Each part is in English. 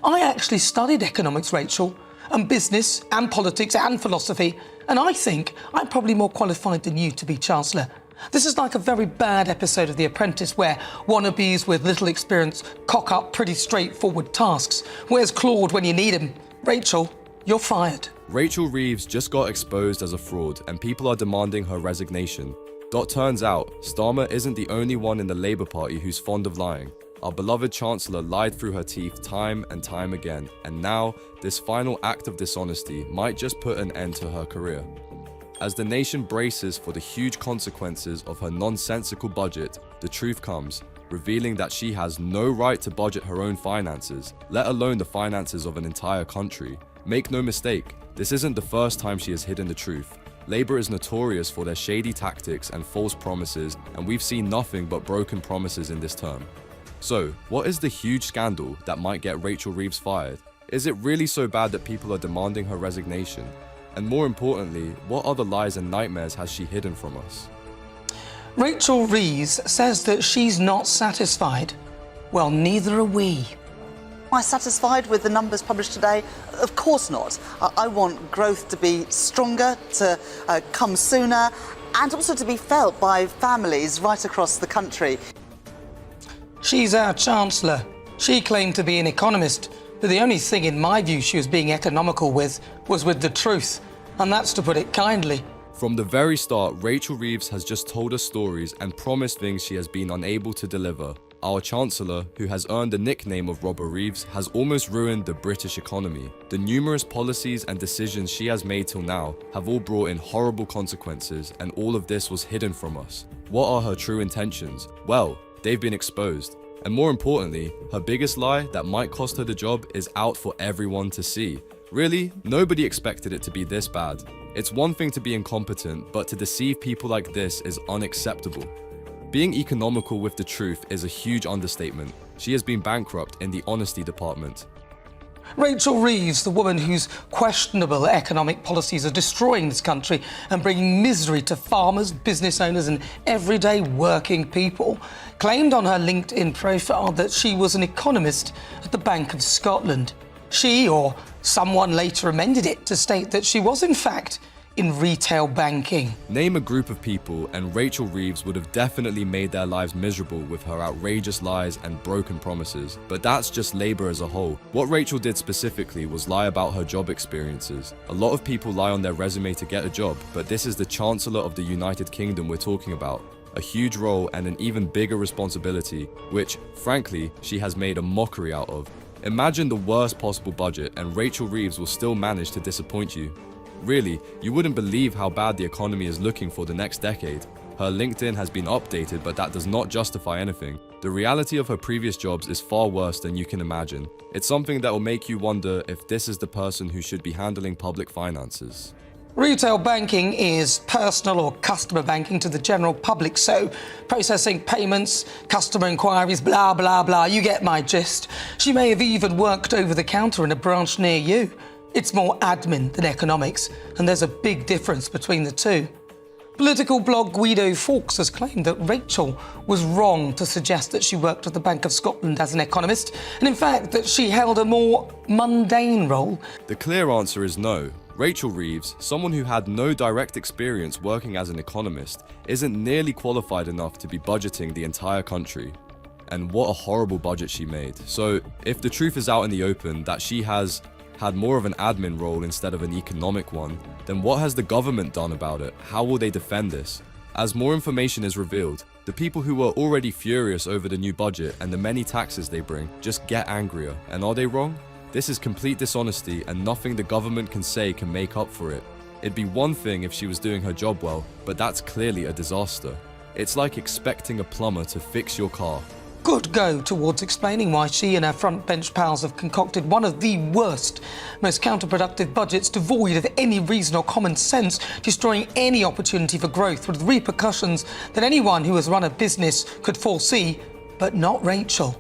I actually studied economics, Rachel, and business and politics and philosophy, and I think I'm probably more qualified than you to be Chancellor. This is like a very bad episode of The Apprentice where wannabes with little experience cock up pretty straightforward tasks. Where's Claude when you need him? Rachel, you're fired. Rachel Reeves just got exposed as a fraud and people are demanding her resignation. Turns out, Starmer isn't the only one in the Labour Party who's fond of lying. Our beloved Chancellor lied through her teeth time and time again, and now this final act of dishonesty might just put an end to her career. As the nation braces for the huge consequences of her nonsensical budget, the truth comes, revealing that she has no right to budget her own finances, let alone the finances of an entire country. Make no mistake, this isn't the first time she has hidden the truth. Labour is notorious for their shady tactics and false promises, and we've seen nothing but broken promises in this term. So, what is the huge scandal that might get Rachel Reeves fired? Is it really so bad that people are demanding her resignation? And more importantly, what other lies and nightmares has she hidden from us? Rachel Reeves says that she's not satisfied. Well, neither are we. Am I satisfied with the numbers published today? Of course not. I want growth to be stronger, to come sooner, and also to be felt by families right across the country. She's our Chancellor. She claimed to be an economist, but the only thing in my view she was being economical with was with the truth, and that's to put it kindly. From the very start, Rachel Reeves has just told us stories and promised things she has been unable to deliver. Our Chancellor, who has earned the nickname of Robber Reeves, has almost ruined the British economy. The numerous policies and decisions she has made till now have all brought in horrible consequences, and all of this was hidden from us. What are her true intentions? Well, they've been exposed. And more importantly, her biggest lie that might cost her the job is out for everyone to see. Really, nobody expected it to be this bad. It's one thing to be incompetent, but to deceive people like this is unacceptable. Being economical with the truth is a huge understatement. She has been bankrupt in the honesty department. Rachel Reeves, the woman whose questionable economic policies are destroying this country and bringing misery to farmers, business owners and everyday working people, claimed on her LinkedIn profile that she was an economist at the Bank of Scotland. She, or someone later amended it to state that she was in fact in retail banking. Name a group of people and Rachel Reeves would have definitely made their lives miserable with her outrageous lies and broken promises. But that's just Labour as a whole. What Rachel did specifically was lie about her job experiences. A lot of people lie on their resume to get a job, but this is the Chancellor of the United Kingdom we're talking about. A huge role and an even bigger responsibility, which, frankly, she has made a mockery out of. Imagine the worst possible budget and Rachel Reeves will still manage to disappoint you. Really, you wouldn't believe how bad the economy is looking for the next decade. Her LinkedIn has been updated, but that does not justify anything. The reality of her previous jobs is far worse than you can imagine. It's something that will make you wonder if this is the person who should be handling public finances. Retail banking is personal or customer banking to the general public, so processing payments, customer inquiries, blah, blah, blah, you get my gist. She may have even worked over the counter in a branch near you. It's more admin than economics, and there's a big difference between the two. Political blog Guido Fawkes has claimed that Rachel was wrong to suggest that she worked at the Bank of Scotland as an economist, and in fact that she held a more mundane role. The clear answer is no. Rachel Reeves, someone who had no direct experience working as an economist, isn't nearly qualified enough to be budgeting the entire country. And what a horrible budget she made. So, if the truth is out in the open that she has had more of an admin role instead of an economic one, then what has the government done about it? How will they defend this? As more information is revealed, the people who were already furious over the new budget and the many taxes they bring just get angrier. And are they wrong? This is complete dishonesty and nothing the government can say can make up for it. It'd be one thing if she was doing her job well, but that's clearly a disaster. It's like expecting a plumber to fix your car. Good go towards explaining why she and her front bench pals have concocted one of the worst, most counterproductive budgets devoid of any reason or common sense, destroying any opportunity for growth with repercussions that anyone who has run a business could foresee, but not Rachel.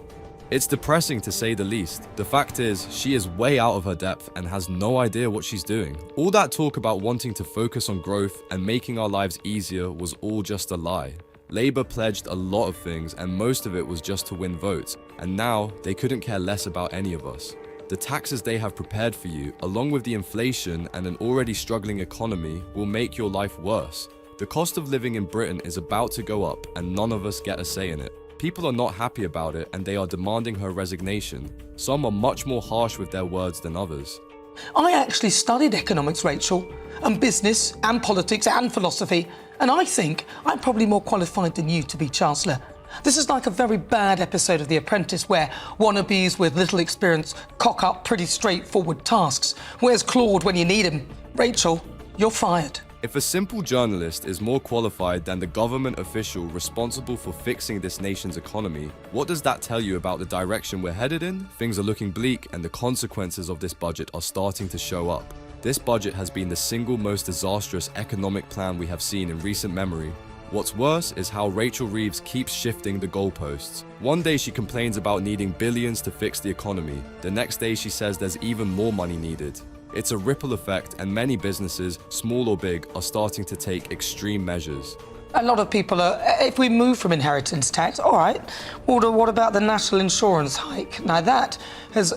It's depressing to say the least. The fact is, she is way out of her depth and has no idea what she's doing. All that talk about wanting to focus on growth and making our lives easier was all just a lie. Labour pledged a lot of things and most of it was just to win votes, and now they couldn't care less about any of us. The taxes they have prepared for you, along with the inflation and an already struggling economy, will make your life worse. The cost of living in Britain is about to go up and none of us get a say in it. People are not happy about it and they are demanding her resignation. Some are much more harsh with their words than others. I actually studied economics, Rachel, and business and politics and philosophy, and I think I'm probably more qualified than you to be Chancellor. This is like a very bad episode of The Apprentice where wannabes with little experience cock up pretty straightforward tasks. Where's Claude when you need him? Rachel, you're fired. If a simple journalist is more qualified than the government official responsible for fixing this nation's economy, what does that tell you about the direction we're headed in? Things are looking bleak and the consequences of this budget are starting to show up. This budget has been the single most disastrous economic plan we have seen in recent memory. What's worse is how Rachel Reeves keeps shifting the goalposts. One day she complains about needing billions to fix the economy. The next day she says there's even more money needed. It's a ripple effect and many businesses, small or big, are starting to take extreme measures. A lot of people are, if we move from inheritance tax, all right, well, what about the national insurance hike? Now that has,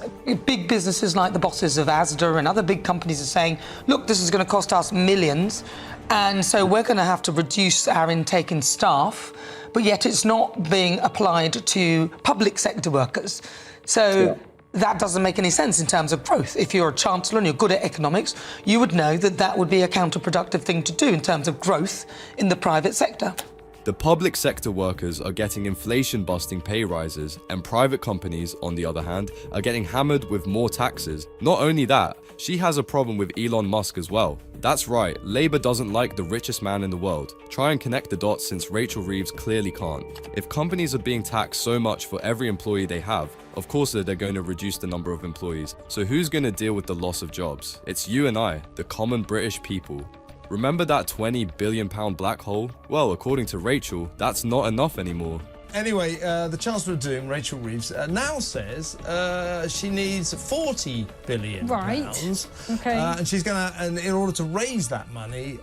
big businesses like the bosses of Asda and other big companies are saying, look, this is going to cost us millions, and so we're going to have to reduce our intake in staff, but yet it's not being applied to public sector workers. So that doesn't make any sense in terms of growth. If you're a chancellor and you're good at economics, you would know that that would be a counterproductive thing to do in terms of growth in the private sector. The public sector workers are getting inflation-busting pay rises, and private companies, on the other hand, are getting hammered with more taxes. Not only that, she has a problem with Elon Musk as well. That's right, Labour doesn't like the richest man in the world. Try and connect the dots since Rachel Reeves clearly can't. If companies are being taxed so much for every employee they have, of course they're going to reduce the number of employees. So who's going to deal with the loss of jobs? It's you and I, the common British people. Remember that £20 billion black hole? Well, according to Rachel, that's not enough anymore. Anyway, the Chancellor of Doom, Rachel Reeves, now says she needs £40 billion. Right. Okay. And she's going to, and in order to raise that money,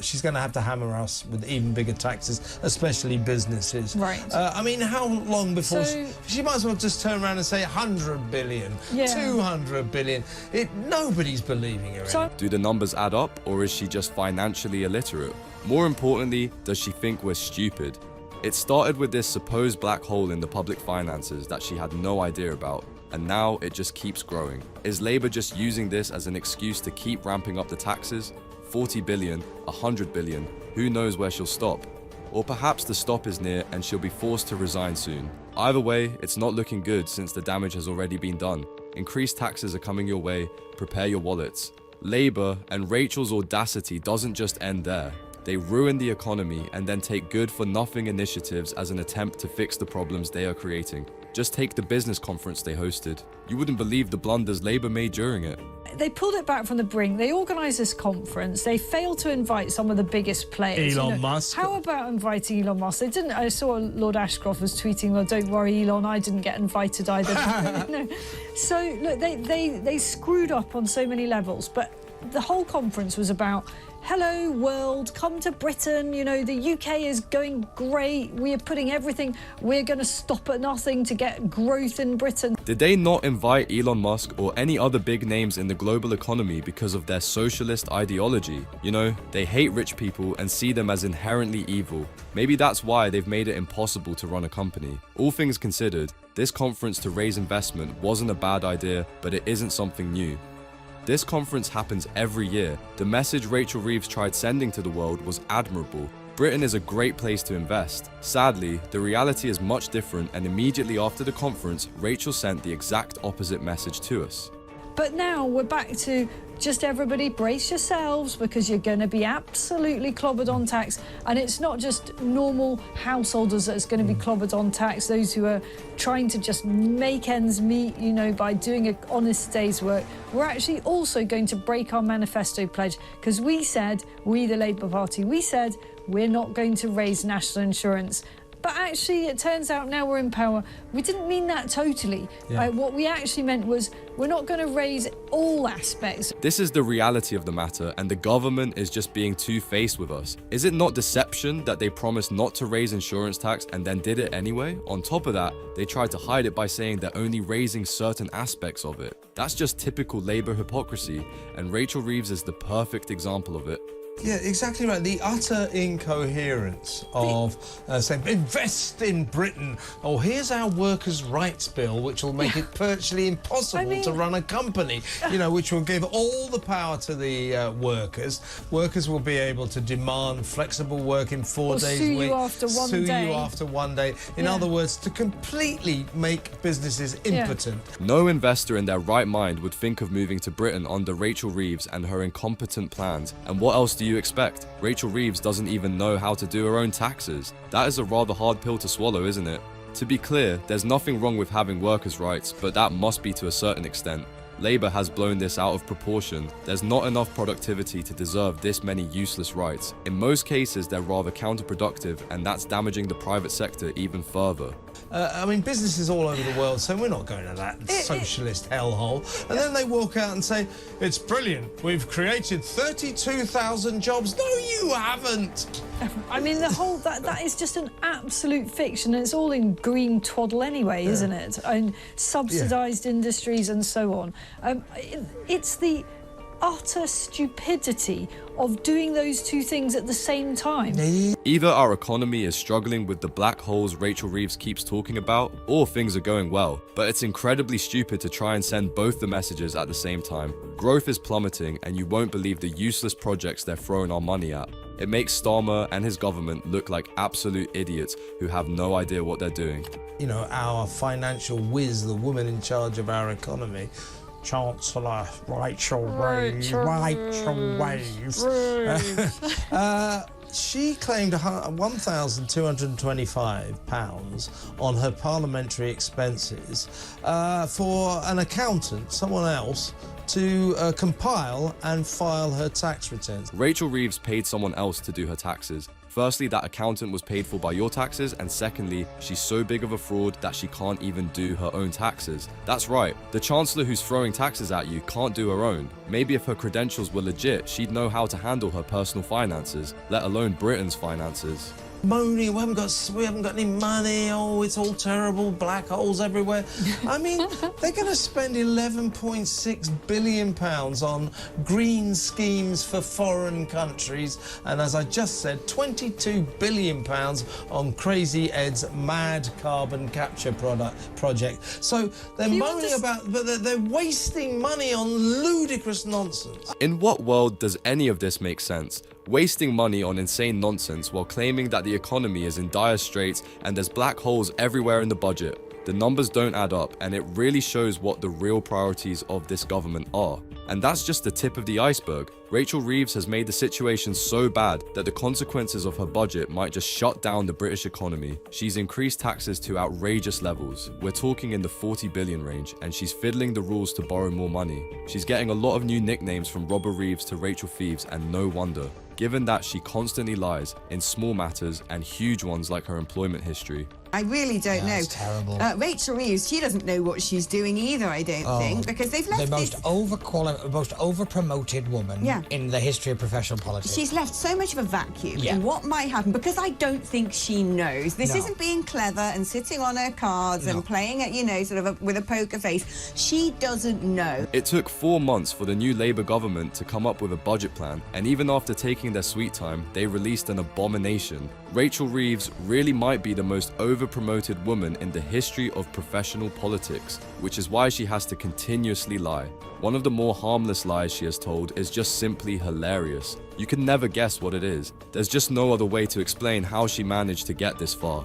she's going to have to hammer us with even bigger taxes, especially businesses. Right. I mean, how long before So, she might as well just turn around and say 100 billion, Yeah. 200 billion. Nobody's believing her. So, Do the numbers add up, or is she just financially illiterate? More importantly, does she think we're stupid? It started with this supposed black hole in the public finances that she had no idea about, and now it just keeps growing. Is Labour just using this as an excuse to keep ramping up the taxes? 40 billion, 100 billion, who knows where she'll stop? Or perhaps the stop is near and she'll be forced to resign soon. Either way, it's not looking good since the damage has already been done. Increased taxes are coming your way, prepare your wallets. Labour and Rachel's audacity doesn't just end there. They ruin the economy and then take good-for-nothing initiatives as an attempt to fix the problems they are creating. Just take the business conference they hosted. You wouldn't believe the blunders Labour made during it. they pulled it back from the brink. They organised this conference. They failed to invite some of the biggest players. Elon Musk. How about inviting Elon Musk? They didn't. I saw Lord Ashcroft was tweeting, "Well, don't worry, Elon, I didn't get invited either." No. So look, they screwed up on so many levels. But the whole conference was about, hello world, come to Britain, you know, the UK is going great, we are putting everything, we're going to stop at nothing to get growth in Britain. Did they not invite Elon Musk or any other big names in the global economy because of their socialist ideology? You know, they hate rich people and see them as inherently evil. Maybe that's why they've made it impossible to run a company. All things considered, this conference to raise investment wasn't a bad idea, but it isn't something new. This conference happens every year. The message Rachel Reeves tried sending to the world was admirable. Britain is a great place to invest. Sadly, the reality is much different, and immediately after the conference, Rachel sent the exact opposite message to us. But now we're back to just everybody brace yourselves because you're going to be absolutely clobbered on tax. And it's not just normal householders that's going to be clobbered on tax, those who are trying to just make ends meet, you know, by doing an honest day's work. We're actually also going to break our manifesto pledge because we said, we the Labour Party, we said we're not going to raise national insurance But actually, it turns out now we're in power. We didn't mean that totally. Yeah. What we actually meant was we're not going to raise all aspects. This is the reality of the matter, and the government is just being two-faced with us. Is it not deception that they promised not to raise insurance tax and then did it anyway? On top of that, they tried to hide it by saying they're only raising certain aspects of it. That's just typical Labour hypocrisy, and Rachel Reeves is the perfect example of it. Yeah, exactly right. The utter incoherence of saying, invest in Britain, or here's our workers' rights bill, which will make it virtually impossible to run a company, you know, which will give all the power to the workers. Workers will be able to demand flexible work in 4 days a week. Sue you after one sue day. you after one day. In other words, to completely make businesses impotent. No investor in their right mind would think of moving to Britain under Rachel Reeves and her incompetent plans. And what else do you expect? Rachel Reeves doesn't even know how to do her own taxes. That is a rather hard pill to swallow, isn't it? To be clear, there's nothing wrong with having workers' rights, but that must be to a certain extent. Labour has blown this out of proportion. There's not enough productivity to deserve this many useless rights. In most cases, they're rather counterproductive, and that's damaging the private sector even further. I mean, businesses all over the world, so we're not going to that socialist hellhole. And then they walk out and say, it's brilliant, we've created 32,000 jobs. No, you haven't. I mean, the whole that is just an absolute fiction, and it's all in green twaddle anyway, isn't it? And subsidised industries and so on. It's the utter stupidity of doing those two things at the same time. Either our economy is struggling with the black holes Rachel Reeves keeps talking about, or things are going well. But it's incredibly stupid to try and send both the messages at the same time. Growth is plummeting, and you won't believe the useless projects they're throwing our money at. It makes Starmer and his government look like absolute idiots who have no idea what they're doing. You know, our financial whiz, the woman in charge of our economy, Chancellor Rachel Reeves. She claimed £1,225 on her parliamentary expenses for an accountant, someone else, to compile and file her tax returns. Rachel Reeves paid someone else to do her taxes. Firstly, that accountant was paid for by your taxes, and secondly, she's so big of a fraud that she can't even do her own taxes. That's right, the Chancellor who's throwing taxes at you can't do her own. Maybe if her credentials were legit, she'd know how to handle her personal finances, let alone Britain's finances. Moaning, we haven't got any money, oh, it's all terrible, black holes everywhere. I mean, they're going to spend £11.6 billion on green schemes for foreign countries, and as I just said, £22 billion on Crazy Ed's mad carbon capture project. So they're moaning about, but they're wasting money on ludicrous nonsense. In what world does any of this make sense? Wasting money on insane nonsense while claiming that the economy is in dire straits and there's black holes everywhere in the budget. The numbers don't add up, and it really shows what the real priorities of this government are. And that's just the tip of the iceberg. Rachel Reeves has made the situation so bad that the consequences of her budget might just shut down the British economy. She's increased taxes to outrageous levels. We're talking in the 40 billion range, and she's fiddling the rules to borrow more money. She's getting a lot of new nicknames from Robert Reeves to Rachel Thieves, and no wonder, given that she constantly lies in small matters and huge ones like her employment history. I really don't know. That's terrible. Rachel Reeves, she doesn't know what she's doing either, I don't think, because they've left the most most over-promoted woman in the history of professional politics. She's left so much of a vacuum in what might happen, because I don't think she knows. This isn't being clever and sitting on her cards and playing it, you know, sort of with a poker face. She doesn't know. It took 4 months for the new Labour government to come up with a budget plan, and even after taking their sweet time, they released an abomination. Rachel Reeves really might be the most over-promoted woman in the history of professional politics, which is why she has to continuously lie. One of the more harmless lies she has told is just simply hilarious. You can never guess what it is. There's just no other way to explain how she managed to get this far.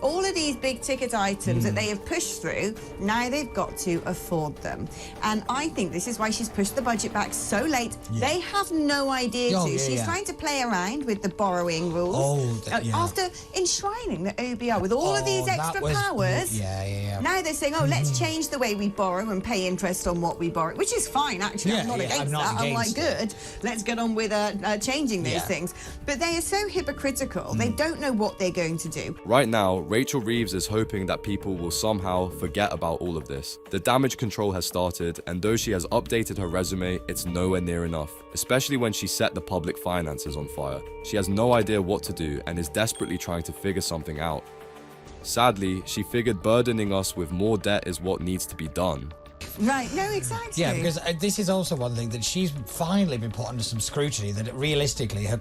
all of these big ticket items that they have pushed through, now they've got to afford them. And I think this is why she's pushed the budget back so late. They have no idea She's trying to play around with the borrowing rules. After enshrining the OBR with all of these extra powers, now they're saying, oh, let's change the way we borrow and pay interest on what we borrow, which is fine, actually. I'm not against that. I'm like, good, let's get on with changing these things. But they are so hypocritical. They don't know what they're going to do. Right now, Rachel Reeves is hoping that people will somehow forget about all of this. The damage control has started, and though she has updated her resume, it's nowhere near enough, especially when she set the public finances on fire. She has no idea what to do and is desperately trying to figure something out. Sadly, she figured burdening us with more debt is what needs to be done. Right, no, exactly. Yeah, because this is also one thing that she's finally been put under some scrutiny, that realistically her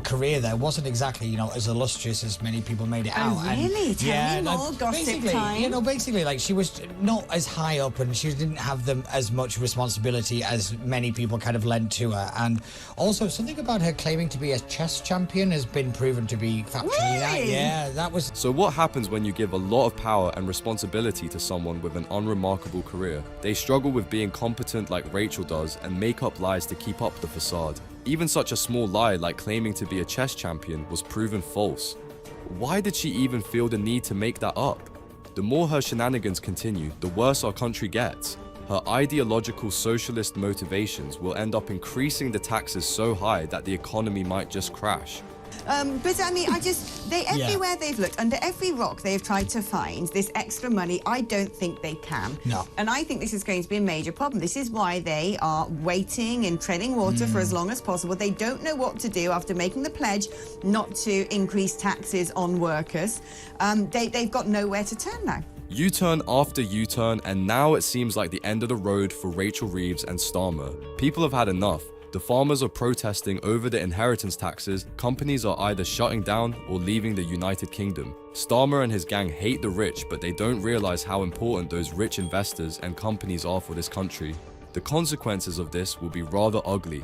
career there wasn't exactly, you know, as illustrious as many people made it out. Oh, really? Tell me more, gossip time. You know, basically, like, she was not as high up and she didn't have as much responsibility as many people kind of lent to her. And also, something about her claiming to be a chess champion has been proven to be factually that. Yeah, that was... So what happens when you give a lot of power and responsibility to someone with an unremarkable career? They struggle with being competent like Rachel does and make up lies to keep up the facade. Even such a small lie like claiming to be a chess champion was proven false. Why did she even feel the need to make that up? The more her shenanigans continue, the worse our country gets. Her ideological socialist motivations will end up increasing the taxes so high that the economy might just crash. But I mean, everywhere they've looked, under every rock they've tried to find this extra money, I don't think they can. No. And I think this is going to be a major problem. This is why they are waiting and treading water for as long as possible. They don't know what to do after making the pledge not to increase taxes on workers. They've got nowhere to turn now. U-turn after U-turn, and now it seems like the end of the road for Rachel Reeves and Starmer. People have had enough. The farmers are protesting over the inheritance taxes, companies are either shutting down or leaving the United Kingdom. Starmer and his gang hate the rich, but they don't realize how important those rich investors and companies are for this country. The consequences of this will be rather ugly.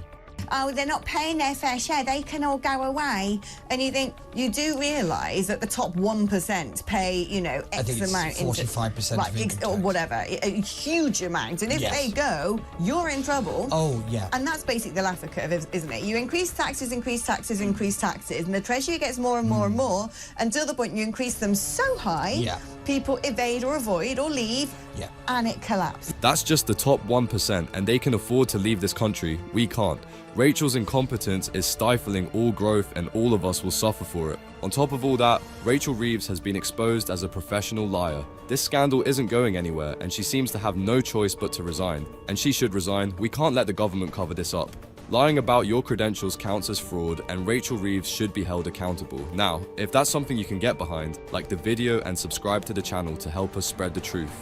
Oh, they're not paying their fair share, they can all go away. And you think, you do realise that the top 1% pay, you know, X I think it's amount 45% of income tax. or whatever, a huge amount. And if they go, you're in trouble. Oh, yeah. And that's basically the Laffer curve, isn't it? You increase taxes, increase taxes, increase taxes, and the Treasury gets more and more and more, until the point you increase them so high, people evade or avoid or leave, and it collapses. That's just the top 1%, and they can afford to leave this country. We can't. Rachel's incompetence is stifling all growth, and all of us will suffer for it. On top of all that, Rachel Reeves has been exposed as a professional liar. This scandal isn't going anywhere, and she seems to have no choice but to resign. And she should resign. We can't let the government cover this up. Lying about your credentials counts as fraud, and Rachel Reeves should be held accountable. Now, if that's something you can get behind, like the video and subscribe to the channel to help us spread the truth.